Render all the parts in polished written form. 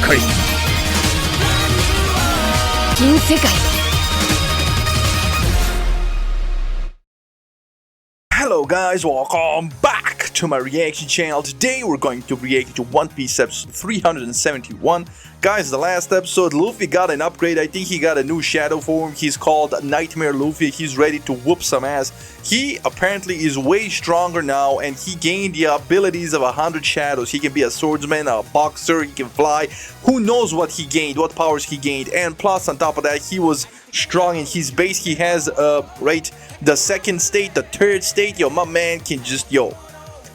かり銀世界 Hello guys, welcome back to my reaction channel. Today we're going to react to One Piece episode 371. Guys, the last episode, Luffy got an upgrade. I think he got a new shadow form. He's called Nightmare Luffy. He's ready to whoop some ass. He apparently is way stronger now, and he gained the abilities of 100 shadows. He can be a swordsman, a boxer, he can fly. Who knows what he gained, what powers he gained. And plus, on top of that, he was strong in his base. He has, right, the second state, the third state. Yo, my man can just,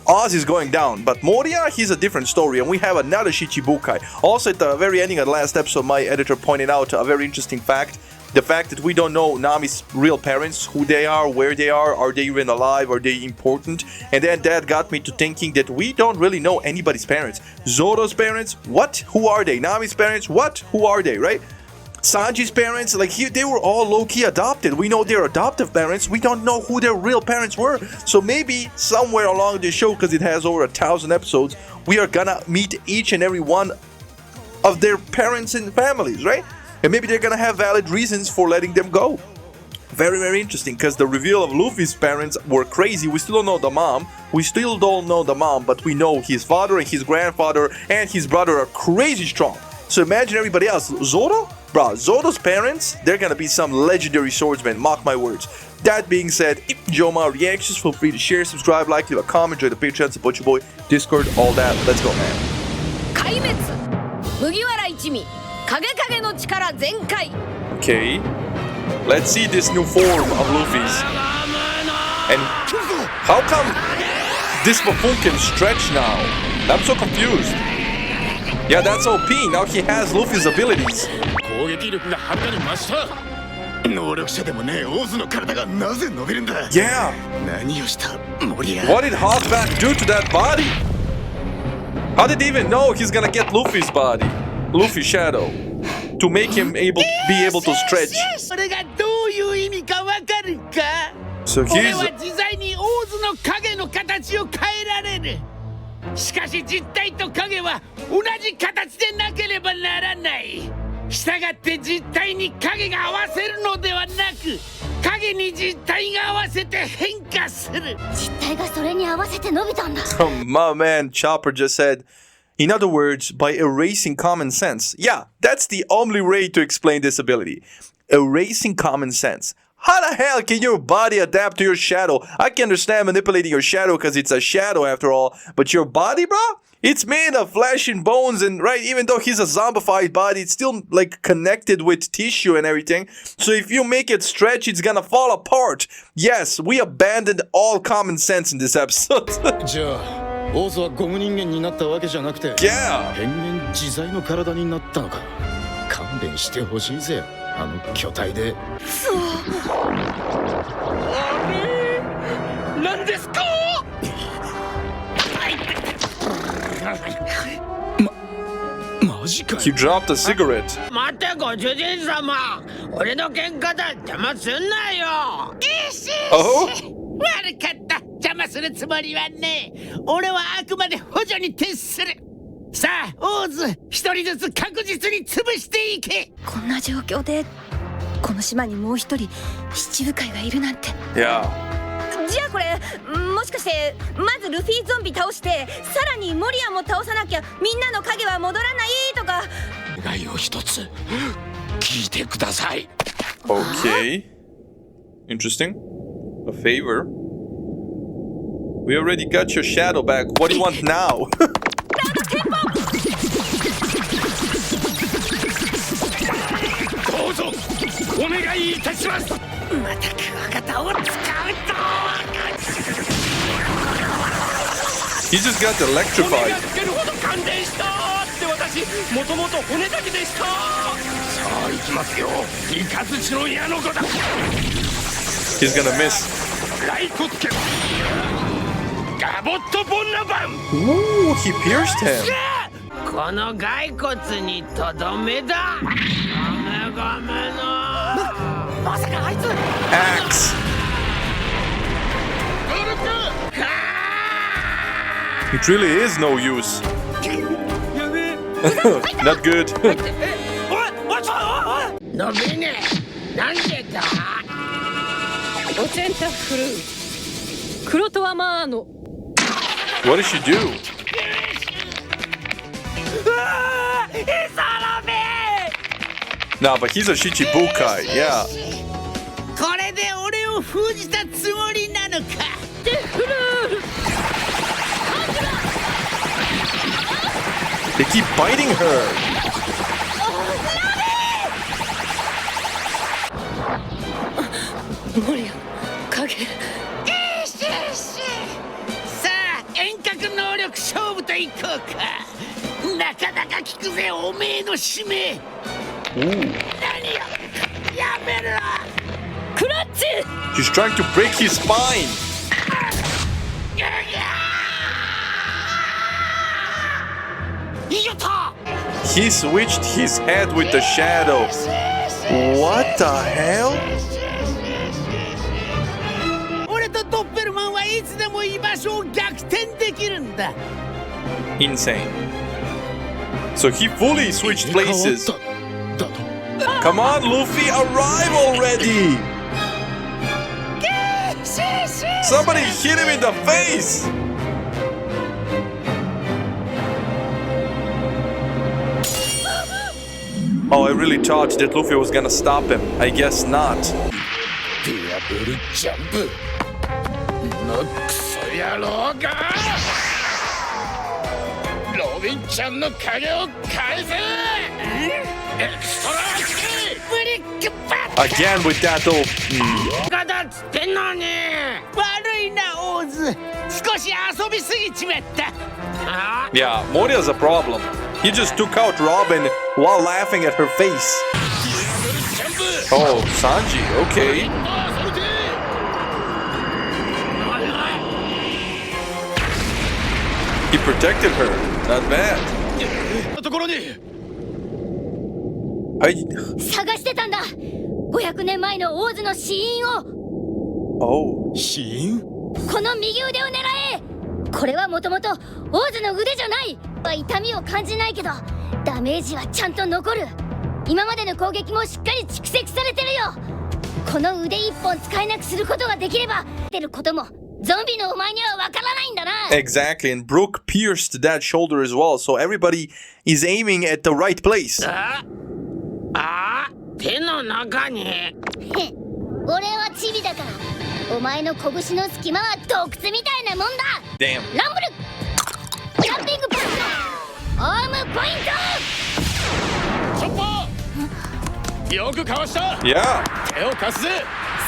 Oz is going down, but Moria, he's a different story, and we have another Shichibukai. Also, at the very ending of the last episode, my editor pointed out a very interesting fact. The fact that we don't know Nami's real parents, who they are they even alive, are they important? And then that got me to thinking that we don't really know anybody's parents. Zoro's parents, what? Who are they? Nami's parents, what? Who are they, right? Sanji's parents, like they were all low-key adopted. We know their adoptive parents. We don't know who their real parents were. So maybe somewhere along the show, because it has over 1,000 episodes, we are gonna meet each and every one of their parents and families, right? And maybe they're gonna have valid reasons for letting them go. Very, very interesting, because the reveal of Luffy's parents were crazy. We still don't know the mom. But we know his father and his grandfather and his brother are crazy strong. So imagine everybody else. Zoro? Bro, Zoro's parents, they're gonna be some legendary swordsmen, mark my words. That being said, if you enjoy my reactions, feel free to share, subscribe, like, leave a comment, join the Patreon, support your boy, Discord, all that. Let's go, man. Okay, let's see this new form of Luffy's. And how come this buffoon can stretch now? I'm so confused. Yeah, that's OP. Now he has Luffy's abilities. Yeah. What did Hawkback do to that body? How did he even know he's gonna get Luffy's body? Luffy's shadow. To make him be able to stretch. So he's... しかし実体と影は同じ形でなければならない。したがって実体に影が合わせるのではなく、影に実体が合わせて変化する。実体がそれに合わせて伸びたんだ。My man Chopper just said, in other words, by erasing common sense. Yeah, that's the only way to explain this ability. Erasing common sense. How the hell can your body adapt to your shadow? I can understand manipulating your shadow because it's a shadow after all. But your body, bro? It's made of flesh and bones and, right, even though he's a zombified body, it's still, like, connected with tissue and everything. So if you make it stretch, it's gonna fall apart. Yes, we abandoned all common sense in this episode. Yeah. He dropped a cigarette. Oh? 悪かった。邪魔するつもりはねえ。俺はあくまで補助に徹する。さあ、オーズ、一人ずつ確実に潰していけ。こんな状況でこの島にもう一人七部会がいるなんて。Yeah. じゃあこれもしかしてまずルフィゾンビ倒してさらにモリアも倒さなきゃみんなの影は戻らないとか。願いを一つ聞いてください。Okay. Interesting. A favor. We already got your shadow back. What do you want now? どうぞお願いいたします。またクワガタを使うと。He just got electrified. もともと骨だけでした。さあ行きますよ。イカズチの矢の子だ。 He's gonna miss. ライコつけ。ガボットボンナバン。 Ooh, he pierced him. この骸骨にとどめだ。ごめの。まさかあいつ。Axe. It really is no use. Not good. 伸びねえなんでだおセンタフル黒とはマーノ What did she do? うわーイサラベ Nah, but he's a Shichibukai, yeah. これで俺を封じたつもりなのかテフル They keep biting her. モリア影さあ遠隔能力勝負といこうかなかなか効くぜおめえの使命何よやめろクラッチ She's trying to break his spine. He switched his head with the shadow. What the hell? 俺とドッペルマンはいつでも居場所を逆転できるんだ Insane. So he fully switched places. Come on, Luffy, arrive already! Somebody hit him in the face! Oh, I really thought that Luffy was gonna stop him. I guess not. ディアブルジャンプのクソ野郎がロビンちゃんの影を返せエクストラキブリックバッ Again with that old... ガだっつってんのに悪いなオーズ少し遊びすぎちまったあ Yeah, Moria's a problem. He just took out Robin while laughing at her face. Oh, Sanji, okay. He protected her. Not bad. ところに 探してたんだ500年前のオーズの死因を Oh. 死因この右腕を狙えこれはもともとオーズの腕じゃない痛みを感じないけどダメージはちゃんと残る今までの攻撃もしっかり蓄積されてるよこの腕一本使えなくすることができれば出ることもゾンビのお前にはわからないんだな Exactly, and Brook pierced that shoulder as well, so everybody is aiming at the right place. 手の中に俺はチビだからお前の拳の隙間は洞窟みたいなもんだ Damn. ランブルジャンピングパスアームポインチョッパーよくかわした Yeah. 手を貸すぜ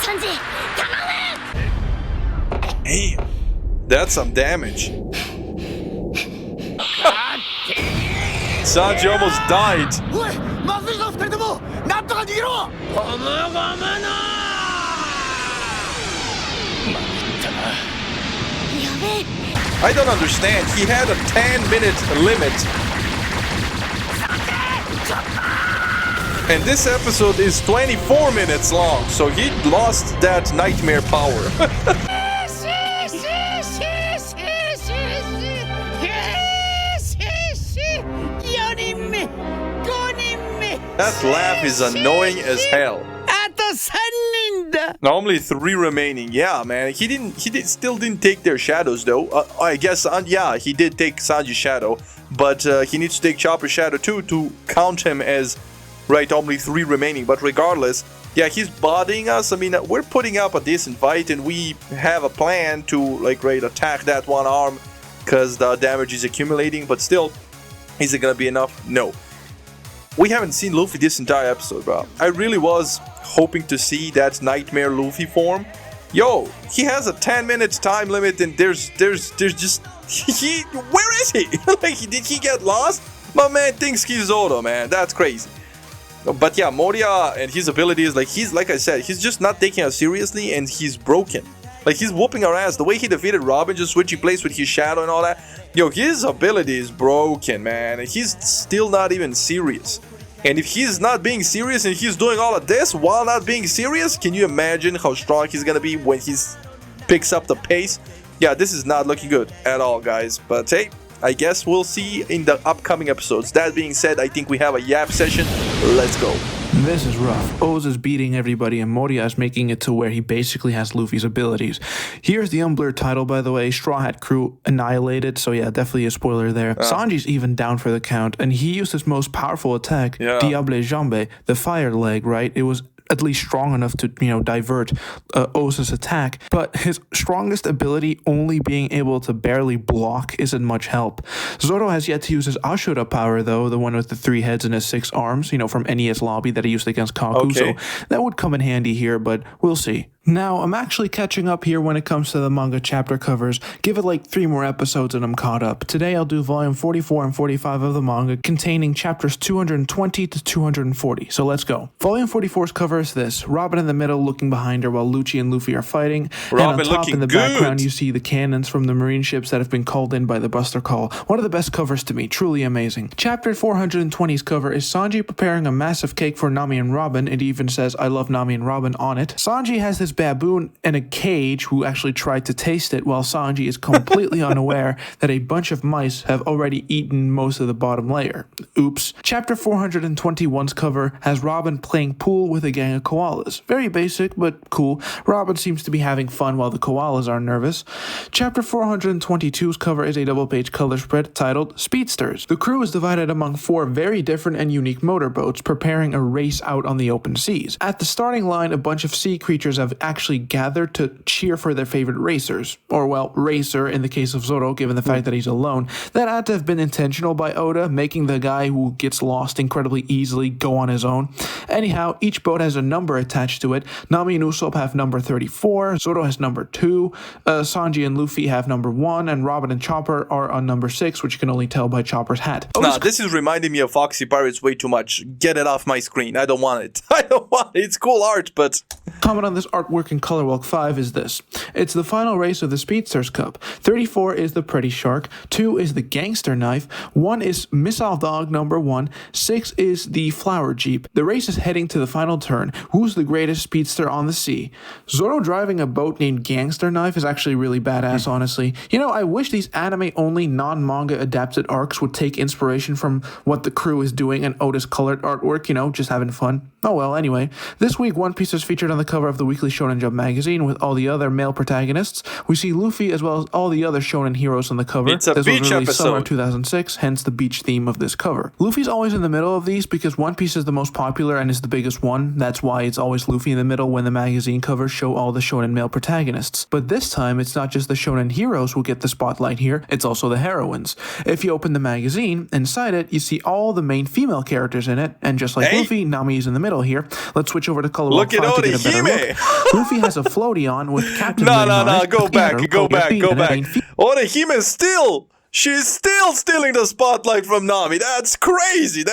トサンジ頼 Damn. That's some damage. Sanji almost died. おいまずいぞ二人ともなんとか逃げろゴムゴムのまったなむやべえ I don't understand. He had a 10-minute limit. And this episode is 24 minutes long, so he lost that nightmare power. That laugh is annoying as hell. あと3人だ Only 3 remaining. Yeah, man. Still didn't take their shadows though. I guess, yeah, he did take Sanji's shadow, but he needs to take Chopper's shadow too to count him as, right, only 3 remaining. But regardless, yeah, he's bodying us. I mean, we're putting up a decent fight, and we have a plan to, like, right, attack that one arm because the damage is accumulating. But still, is it gonna be enough? No. We haven't seen Luffy this entire episode, bro. I really was hoping to see that Nightmare Luffy form. Yo, he has a 10-minute time limit, and there's just where is he? Like, did he get lost? My man thinks he's Zoro, man. That's crazy. But yeah, Moria and his abilities, like I said, he's just not taking us seriously, and he's broken. Like, he's whooping our ass. The way he defeated Robin, just switching place with his shadow and all that. Yo, his ability is broken, man. And he's still not even serious. And if he's not being serious and he's doing all of this while not being serious, can you imagine how strong he's gonna be when he picks up the pace? Yeah, this is not looking good at all, guys. But hey, I guess we'll see in the upcoming episodes. That being said, I think we have a yap session. Let's go. This is rough. Oz is beating everybody and Moria is making it to where he basically has Luffy's abilities. Here's the unblurred title, by the way. Straw Hat crew annihilated, so yeah, definitely a spoiler there. Sanji's even down for the count, and he used his most powerful attack, Diable Jambe, the fire leg, right? It was at least strong enough to, divert Oz's attack, but his strongest ability only being able to barely block isn't much help. Zoro has yet to use his Ashura power, though, the one with the 3 heads and his 6 arms, from NES Lobby that he used against Kaku, so that would come in handy here, but we'll see. Now, I'm actually catching up here when it comes to the manga chapter covers. Give it like 3 more episodes and I'm caught up. Today I'll do volume 44 and 45 of the manga, containing chapters 220 to 240. So let's go. Volume 44's cover is this. Robin in the middle looking behind her while Lucci and Luffy are fighting. Robin and on top in the good. background you see the cannons from the marine ships that have been called in by the Buster Call. One of the best covers to me, truly amazing. Chapter 420's cover is Sanji preparing a massive cake for Nami and Robin. It even says I love Nami and Robin on it. Sanji has this baboon in a cage who actually tried to taste it, while Sanji is completely unaware that a bunch of mice have already eaten most of the bottom layer. Oops. Chapter 421's cover has Robin playing pool with a gang of koalas. Very basic, but cool. Robin seems to be having fun while the koalas are nervous. Chapter 422's cover is a double-page color spread titled Speedsters. The crew is divided among 4 very different and unique motorboats, preparing a race out on the open seas. At the starting line, a bunch of sea creatures have actually gathered to cheer for their favorite racers. Or, well, racer in the case of Zoro, given the fact that he's alone. That had to have been intentional by Oda, making the guy who gets lost incredibly easily go on his own. Anyhow, each boat has a number attached to it. Nami and Usopp have number 34, Zoro has number 2, Sanji and Luffy have number 1, and Robin and Chopper are on number 6, which you can only tell by Chopper's hat. Nah, this is reminding me of Foxy Pirates way too much. Get it off my screen. I don't want it. I don't want it. It's cool art, but... Comment on this artwork in Color Walk 5 is this. It's the final race of the Speedsters Cup. 34 is the Pretty Shark, 2 is the Gangster Knife, 1 is Missile Dog number 1, 6 is the Flower Jeep. The race is heading to the final turn. Who's the greatest speedster on the sea? Zoro driving a boat named Gangster Knife is actually really badass, honestly. I wish these anime-only non-manga adapted arcs would take inspiration from what the crew is doing and Oda's colored artwork, just having fun. Oh well, anyway. This week, One Piece is featured on the cover of the Weekly Shonen Jump magazine with all the other male protagonists. We see Luffy as well as all the other shonen heroes on the cover. It's a this beach was released episode. summer 2006, hence the beach theme of this cover. Luffy's always in the middle of these because One Piece is the most popular and is the biggest one. That's why it's always Luffy in the middle when the magazine covers show all the shonen male protagonists. But this time, it's not just the shonen heroes who get the spotlight here, it's also the heroines. If you open the magazine, inside it, you see all the main female characters in it, and just like Luffy, Nami is in the middle here. Let's switch over to Color Walk 5 to get a better look. Luffy has a floaty on with Captain No, go back. Orihime she's still stealing the spotlight from Nami. That's crazy.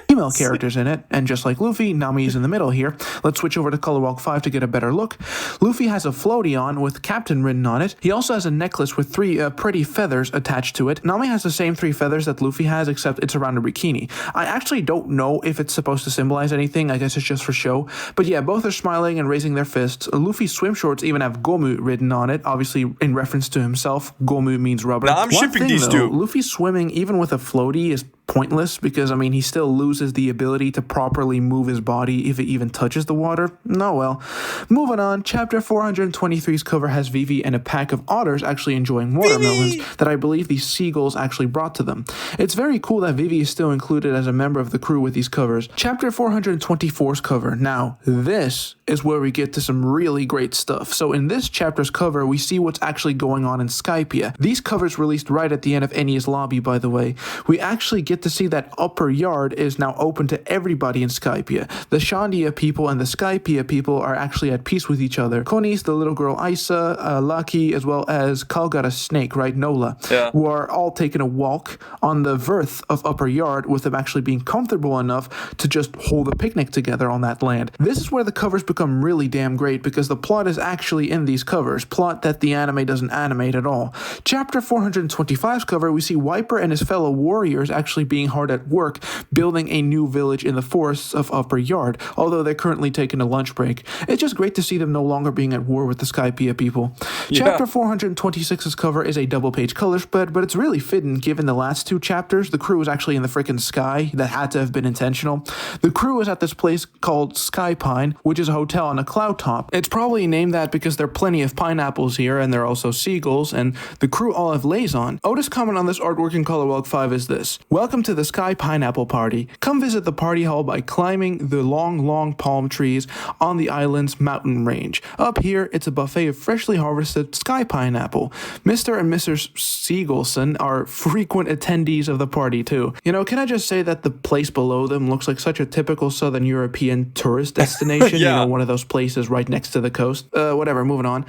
Female characters in it, and just like Luffy, Nami is in the middle here. Let's switch over to Color Walk 5 to get a better look. Luffy has a floaty on with Captain written on it. He also has a necklace with 3 pretty feathers attached to it. Nami has the same 3 feathers that Luffy has, except it's around a bikini. I actually don't know if it's supposed to symbolize anything. I guess it's just for show. But yeah, both are smiling and raising their fists. Luffy's swim shorts even have Gomu written on it, obviously in reference to himself. Gomu means rubber. Now I'm shipping these two. Luffy swimming even with a floaty is pointless because, he still loses the ability to properly move his body if it even touches the water. No, well. Moving on, chapter 423's cover has Vivi and a pack of otters actually enjoying watermelons that I believe these seagulls actually brought to them. It's very cool that Vivi is still included as a member of the crew with these covers. Chapter 424's cover. Now, this is where we get to some really great stuff. So in this chapter's cover, we see what's actually going on in Skypiea. These covers released right at the end of NES Lobby, by the way. We actually get to see that Upper Yard is now open to everybody in Skypiea. The Shandia people and the Skypiea people are actually at peace with each other. Konis, the little girl Isa, Lucky, as well as Kalgara Snake, right, Nola, who are all taking a walk on the Verth of Upper Yard, with them actually being comfortable enough to just hold a picnic together on that land. This is where the covers become really damn great because the plot is actually in these covers, plot that the anime doesn't animate at all. Chapter 425's cover, we see Wiper and his fellow warriors actually actually being hard at work building a new village in the forests of Upper Yard, although they're currently taking a lunch break. It's just great to see them no longer being at war with the Skypiea people. Chapter 426's cover is a double-page color spread, but it's really fitting given the last two chapters. The crew is actually in the frickin' sky. That had to have been intentional. The crew is at this place called Skypiea, which is a hotel on a cloud top. It's probably named that because there are plenty of pineapples here, and there are also seagulls, and the crew all have leis on. Oda's comment on this artwork in Color Walk 5 is this: "Welcome to the Sky Pineapple Party. Come visit the party hall by climbing the long palm trees on the island's mountain range. Up here, it's a buffet of freshly harvested sky pineapple. Mr. and Mrs. Seagullson are frequent attendees of the party too." You know, can I just say that the place below them looks like such a typical Southern European tourist destination? You know, one of those places right next to the coast. Whatever, moving on.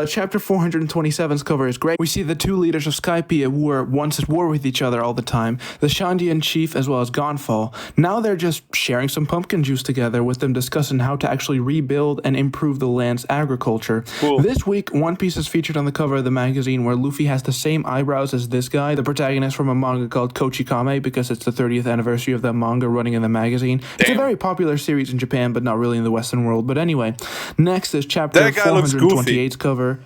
Chapter 427's cover is great. We see the two leaders of Skypiea who were once at war with each other all the time, the Shandian chief as well as Gonfall. Now they're just sharing some pumpkin juice together, with them discussing how to actually rebuild and improve the land's agriculture. Cool. This week, One Piece is featured on the cover of the magazine, where Luffy has the same eyebrows as this guy, the protagonist from a manga called Kochikame, because it's the 30th anniversary of that manga running in the magazine. It's a very popular series in Japan, but not really in the Western world. But anyway, next is chapter 428's cover.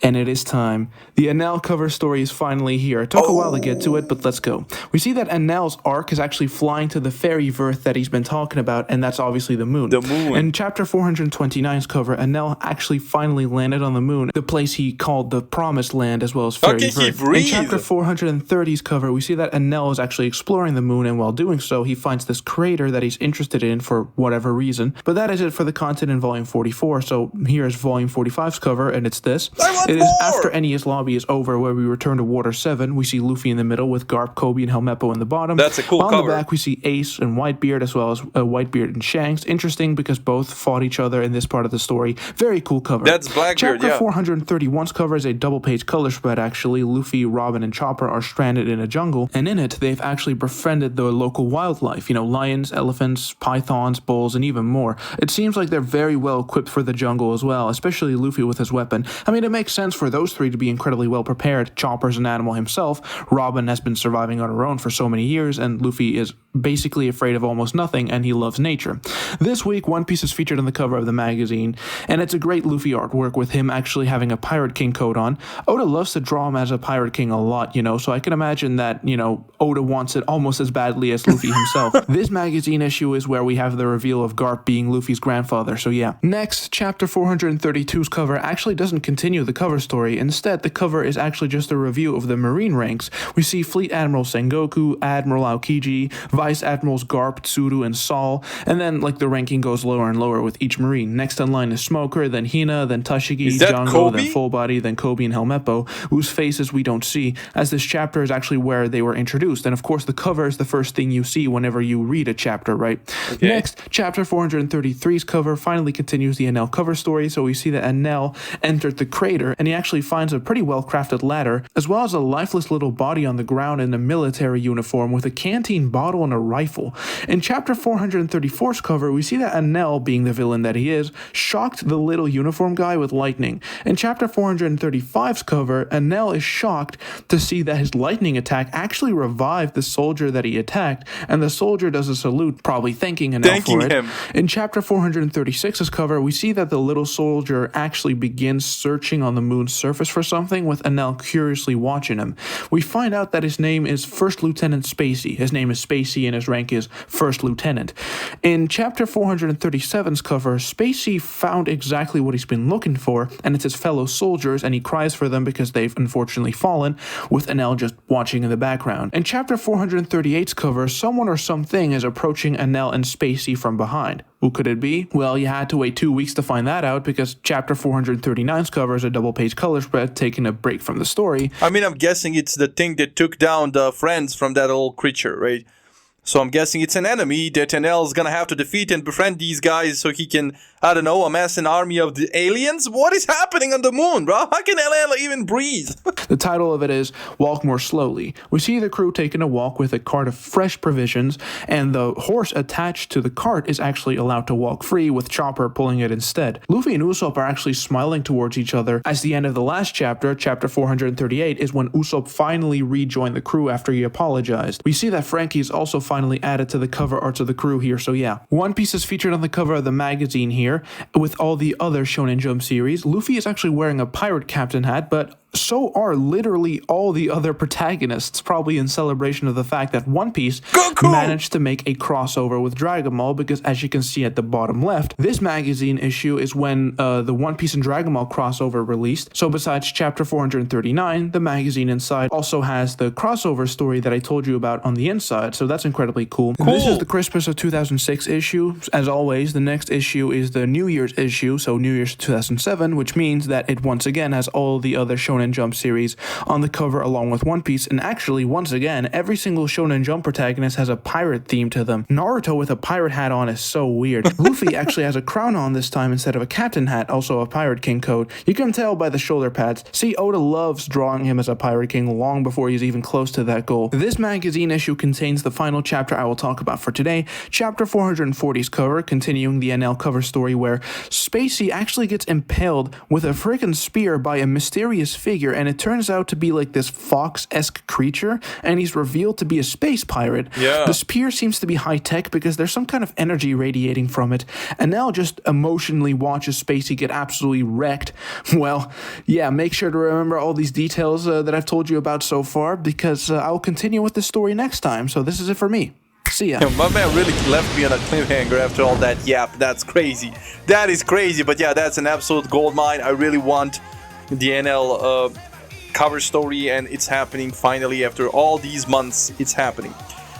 And it is time. The Enel cover story is finally here. It took a while to get to it, but let's go. We see that Enel's arc is actually flying to the fairy Verth that he's been talking about, and that's obviously the moon. The moon. In chapter 429's cover, Enel actually finally landed on the moon, the place he called the Promised Land, as well as fairy Verth. In chapter 430's cover, we see that Enel is actually exploring the moon, and while doing so, he finds this crater that he's interested in for whatever reason. But that is it for the content in volume 44, so here's volume 45's cover, and it's this. It is after Enies Lobby is over, where we return to Water 7. We see Luffy in the middle with Garp, Kobe, and Helmeppo in the bottom. That's a cool cover. On the back, we see Ace and Whitebeard, as well as Whitebeard and Shanks. Interesting because both fought each other in this part of the story. Very cool cover. That's Blackbeard, Chapter 431's cover is a double-page color spread, actually. Luffy, Robin, and Chopper are stranded in a jungle, and in it, they've actually befriended the local wildlife. You know, lions, elephants, pythons, bulls, and even more. It seems like they're very well equipped for the jungle as well, especially Luffy with his weapon. I mean, it makes sense for those three to be incredibly well prepared. Chopper's an animal himself. Robin has been surviving on her own for so many years, and Luffy is basically afraid of almost nothing, and he loves nature. This week, One Piece is featured on the cover of the magazine, and it's a great Luffy artwork with him actually having a Pirate King coat on. Oda loves to draw him as a Pirate King a lot, you know, so I can imagine that, you know, Oda wants it almost as badly as Luffy himself. This magazine issue is where we have the reveal of Garp being Luffy's grandfather, so yeah. Next, chapter 432's cover actually doesn't continue the cover story. Instead, the cover is actually just a review of the Marine ranks. We see Fleet Admiral Sengoku, Admiral Aokiji, Vice Admirals Garp, Tsuru, and Sol, and then like the ranking goes lower and lower with each Marine. Next in line is Smoker, then Hina, then Tashigi, Django, then Full Body, then Kobe and Helmeppo, whose faces we don't see, as this chapter is actually where they were introduced. And of course, the cover is the first thing you see whenever you read a chapter, right? Okay. Next, chapter 433's cover finally continues the Enel cover story, so we see that Enel entered the crater, and he actually finds a pretty well-crafted ladder, as well as a lifeless little body on the ground in a military uniform with a canteen bottle and a rifle. In chapter 434's cover, we see that Enel, being the villain that he is, shocked the little uniform guy with lightning. In chapter 435's cover, Enel is shocked to see that his lightning attack actually revived the soldier that he attacked, and the soldier does a salute, probably thanking Enel for it. In chapter 436's cover, we see that the little soldier actually begins searching on the moon's surface for something, with Enel curiously watching him. We find out that his name is First Lieutenant Spacey. His name is Spacey and his rank is First Lieutenant. In chapter 437's cover, Spacey found exactly what he's been looking for, and it's his fellow soldiers, and he cries for them because they've unfortunately fallen, with Enel just watching in the background. In chapter 438's cover, someone or something is approaching Enel and Spacey from behind. Who could it be? Well, you had to wait 2 weeks to find that out, because chapter 439's cover is a double-page color spread, taking a break from the story. I mean, I'm guessing it's the thing that took down the friends from that old creature, right? So I'm guessing it's an enemy that Enel is gonna have to defeat and befriend these guys so he can, I don't know, amass an army of the aliens? What is happening on the moon, bro? How can Enel even breathe? The title of it is Walk More Slowly. We see the crew taking a walk with a cart of fresh provisions, and the horse attached to the cart is actually allowed to walk free, with Chopper pulling it instead. Luffy and Usopp are actually smiling towards each other, as the end of the last chapter, chapter 438, is when Usopp finally rejoined the crew after he apologized. We see that Frankie is also finally added to the cover art of the crew here, so yeah. One Piece is featured on the cover of the magazine here, with all the other Shonen Jump series. Luffy is actually wearing a pirate captain hat, but so are literally all the other protagonists, probably in celebration of the fact that One Piece managed to make a crossover with Dragon Ball, because as you can see at the bottom left, this magazine issue is when the One Piece and Dragon Ball crossover released. So besides chapter 439, the magazine inside also has the crossover story that I told you about on the inside, so that's incredibly cool. This is the Christmas of 2006 issue. As always, the next issue is the New Year's issue, so New Year's 2007, which means that it once again has all the other Shonen Jump series on the cover along with One Piece, and actually, once again, every single Shonen Jump protagonist has a pirate theme to them. Naruto with a pirate hat on is so weird. Luffy actually has a crown on this time instead of a captain hat, also a Pirate King code. You can tell by the shoulder pads. See, Oda loves drawing him as a Pirate King long before he's even close to that goal. This magazine issue contains the final chapter I will talk about for today, chapter 440's cover, continuing the Enel cover story where Spacey actually gets impaled with a freaking spear by a mysterious figure, and it turns out to be like this fox-esque creature, and he's revealed to be a space pirate. Yeah. The spear seems to be high-tech because there's some kind of energy radiating from it, and Enel just emotionally watches Spacey get absolutely wrecked. Well, yeah, make sure to remember all these details that I've told you about so far, because I'll continue with the story next time, so this is it for me. See ya. My man really left me on a cliffhanger after all that yap. That's crazy. That is crazy, but yeah, that's an absolute goldmine. I really want the NL cover story, and it's happening finally after all these months. It's happening.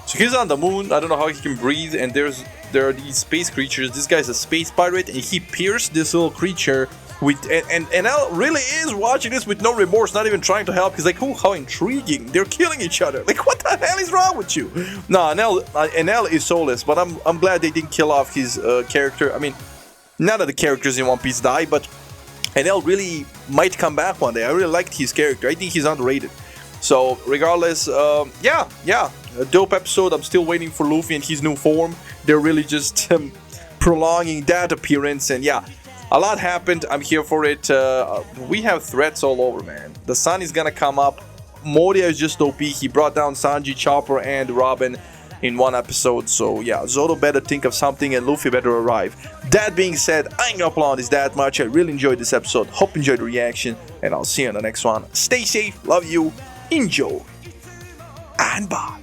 So he's on the moon. I don't know how he can breathe, and there are these space creatures. This guy's a space pirate, and he pierced this little creature with, and NL really is watching this with no remorse, not even trying to help. He's like, oh, how intriguing. They're killing each other. Like, what the hell is wrong with you? No, NL is soulless, but I'm glad they didn't kill off his character. I mean, none of the characters in One Piece die, but NL really might come back one day. I really liked his character. I think he's underrated. So regardless, yeah, a dope episode. I'm still waiting for Luffy and his new form. They're really just prolonging that appearance, and yeah, a lot happened. I'm here for it. We have threats all over, man. The sun is gonna come up. Moria is just OP. He brought down Sanji, Chopper, and Robin in one episode. So yeah, Zoro better think of something, and Luffy better arrive. That being said, I ain't gonna applaud this that much. I really enjoyed this episode. Hope you enjoyed the reaction, and I'll see you in the next one. Stay safe. Love you. Enjoy. And bye.